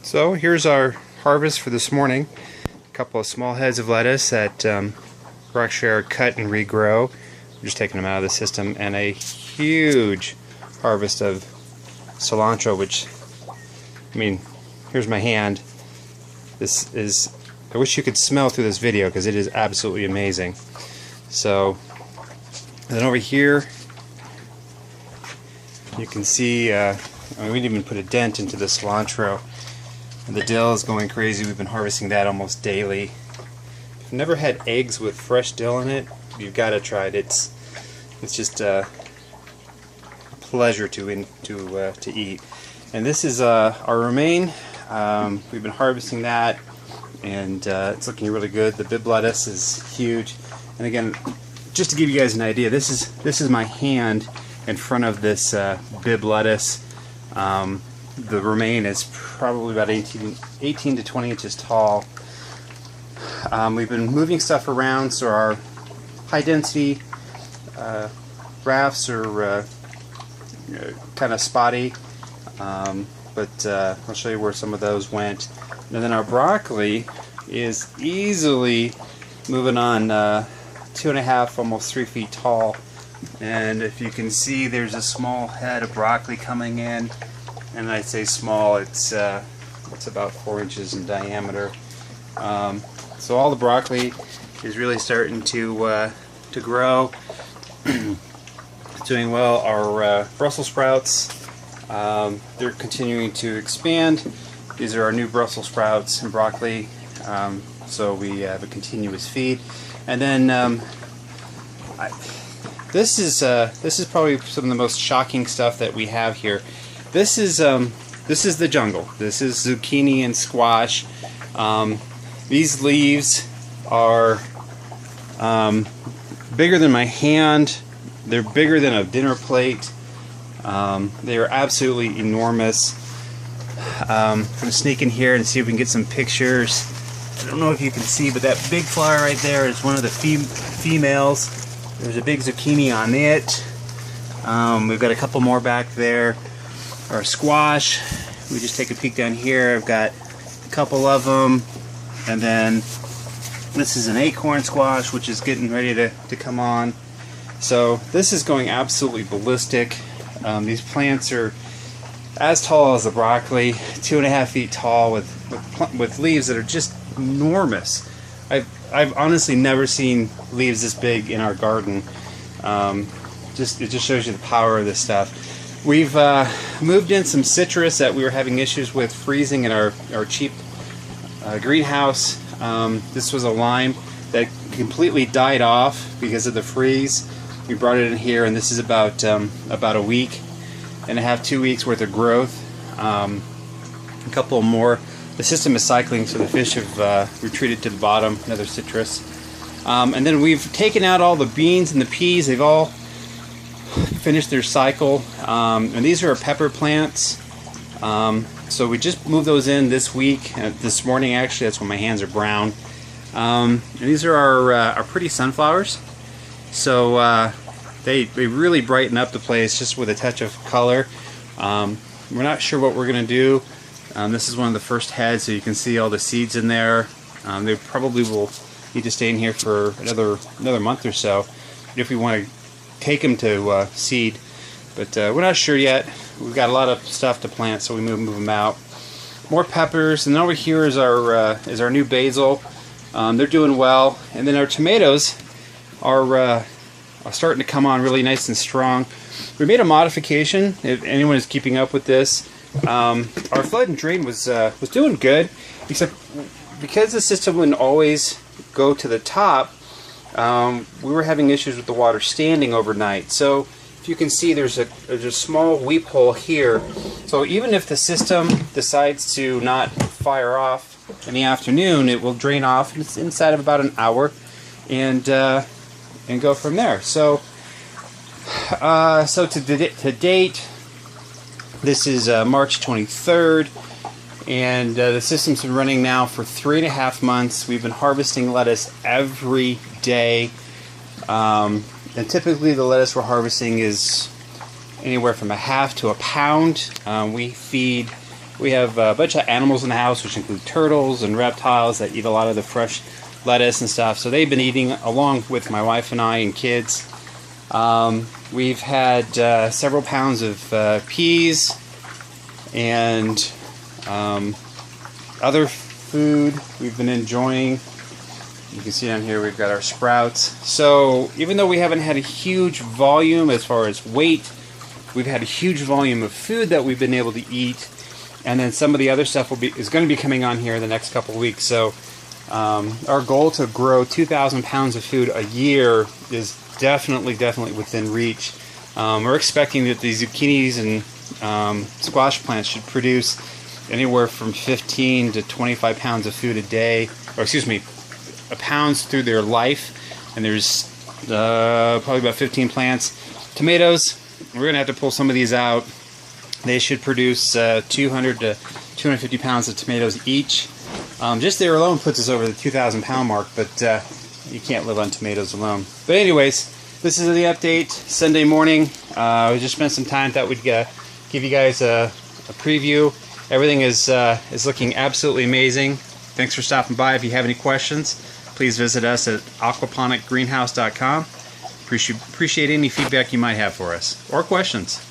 So here's our harvest for this morning. A couple of small heads of lettuce that we're actually cut and regrow. We're just taking them out of the system, and a huge harvest of cilantro, which, I mean, here's my hand. This is, I wish you could smell through this video because it is absolutely amazing. So, and then over here you can see, I mean, we didn't even put a dent into the cilantro. And the dill is going crazy. We've been harvesting that almost daily. If you've never had eggs with fresh dill in it, you've got to try it. It's just a pleasure to eat. And this is our romaine. We've been harvesting that, and it's looking really good. The bib lettuce is huge. And again, just to give you guys an idea, this is my hand in front of this bib lettuce. The romaine is probably about 18 to 20 inches tall. We've been moving stuff around, so our high density rafts are kind of spotty, but I'll show you where some of those went. And then our broccoli is easily moving on 2.5, almost 3 feet tall. And if you can see, there's a small head of broccoli coming in. And I'd say small, it's about 4 inches in diameter. So all the broccoli is really starting to grow. It's doing well. Our Brussels sprouts, they're continuing to expand. These are our new Brussels sprouts and broccoli. So we have a continuous feed. And then this is probably some of the most shocking stuff that we have here. This is the jungle. This is zucchini and squash. These leaves are bigger than my hand. They're bigger than a dinner plate. They are absolutely enormous. I'm going to sneak in here and see if we can get some pictures. I don't know if you can see, but that big flower right there is one of the females. There's a big zucchini on it. We've got a couple more back there. Our squash, we just take a peek down here. I've got a couple of them, and then this is an acorn squash, which is getting ready to come on. So this is going absolutely ballistic. These plants are as tall as the broccoli, 2.5 feet tall, with leaves that are just enormous. I've honestly never seen leaves this big in our garden. It just shows you the power of this stuff. We've moved in some citrus that we were having issues with freezing in our cheap greenhouse. This was a lime that completely died off because of the freeze. We brought it in here, and this is about a week and a half, 2 weeks worth of growth. A couple more. The system is cycling, so the fish have retreated to the bottom. Another citrus. And then we've taken out all the beans and the peas. They've all finished their cycle, and these are our pepper plants. So we just moved those in this week, this morning actually. That's when my hands are brown. And these are our pretty sunflowers. So they really brighten up the place just with a touch of color. We're not sure what we're gonna do. This is one of the first heads, so you can see all the seeds in there. They probably will need to stay in here for another month or so if we want to take them to seed, but we're not sure yet. We've got a lot of stuff to plant, so we move them out. More peppers, and then over here is our new basil. They're doing well, and then our tomatoes are starting to come on really nice and strong. We made a modification. If anyone is keeping up with this, our flood and drain was doing good, except because the system wouldn't always go to the top. We were having issues with the water standing overnight. So if you can see, there's a small weep hole here. So even if the system decides to not fire off in the afternoon, it will drain off inside of about an hour, and go from there. So to date, this is March 23rd, and the system's been running now for 3.5 months. We've been harvesting lettuce every day. And typically the lettuce we're harvesting is anywhere from 1/2 to a pound. We feed We have a bunch of animals in the house, which include turtles and reptiles that eat a lot of the fresh lettuce and stuff. So they've been eating along with my wife and I and kids. We've had several pounds of peas and other food we've been enjoying. You can see down here we've got our sprouts. So even though we haven't had a huge volume as far as weight, we've had a huge volume of food that we've been able to eat. And then some of the other stuff is going to be coming on here in the next couple of weeks. So our goal to grow 2,000 pounds of food a year is definitely within reach. We're expecting that these zucchinis and squash plants should produce anywhere from 15 to 25 pounds of food a day, or excuse me, pounds through their life. And there's probably about 15 plants. Tomatoes, we're going to have to pull some of these out. They should produce 200 to 250 pounds of tomatoes each. Just there alone puts us over the 2,000 pound mark, but you can't live on tomatoes alone. But anyways, this is the update, Sunday morning. We just spent some time, thought we'd give you guys a preview. Everything is looking absolutely amazing. Thanks for stopping by. If you have any questions, please visit us at aquaponicgreenhouse.com. Appreciate any feedback you might have for us, or questions.